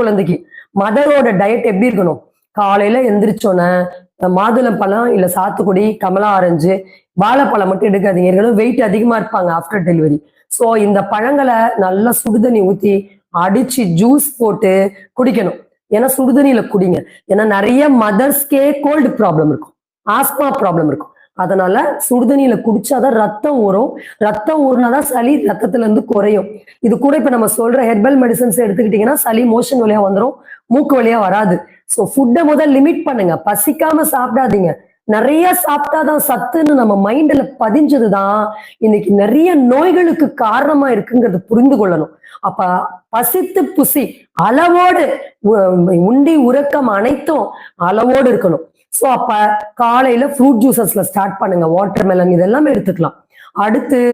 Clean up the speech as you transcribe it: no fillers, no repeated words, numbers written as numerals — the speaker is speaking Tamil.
குழந்தைக்கு மதரோட டயட் எப்படி இருக்கணும்? காலையில எந்திரிச்சோன்னே மாதுளம்பழம் இல்ல சாத்துக்குடி, கமலா ஆரஞ்சு, வாழைப்பழம் மட்டும் எடுக்காதீங்க. ஏற்கனவே வெயிட் அதிகமா இருப்பாங்க ஆஃப்டர் டெலிவரி. ஸோ இந்த பழங்களை நல்லா சுடுதண்ணி ஊத்தி அடிச்சு ஜூஸ் போட்டு குடிக்கணும். ஏன்னா சுடுதண்ணியில குடிங்க. ஏன்னா நிறைய மதர்ஸ்க்கே கோல்டு ப்ராப்ளம் இருக்கும், ஆஸ்மா ப்ராப்ளம் இருக்கும். அதனால சுடுதண்ணியில குடிச்சாதான் ரத்தம் ஊறும். ரத்தம் ஊறினாதான் சளி ரத்தத்துல இருந்து குறையும். இது கூட இப்ப நம்ம சொல்ற ஹெர்பல் மெடிசன்ஸ் எடுத்துக்கிட்டீங்கன்னா சளி மோஷன் வழியா வந்துடும், மூக்கு வழியா வராது. ஸோ ஃபுட்டை முதல் லிமிட் பண்ணுங்க. பசிக்காம சாப்பிடாதீங்க. நிறைய சாப்பிட்டாதான் சத்துன்னு நம்ம மைண்ட்ல பதிஞ்சதுதான் இன்னைக்கு நிறைய நோய்களுக்கு காரணமா இருக்குங்கிறது புரிந்து கொள்ளணும். அப்ப பசித்து புசி அளவோடு உண்டி உறக்கம் அனைத்தும் அளவோடு இருக்கணும். சோ அப்ப காலையில ஃப்ரூட் ஜூசஸ்ல ஸ்டார்ட் பண்ணுங்க. வாட்டர் மெலன் இதெல்லாம் எடுத்துக்கலாம். அடுத்து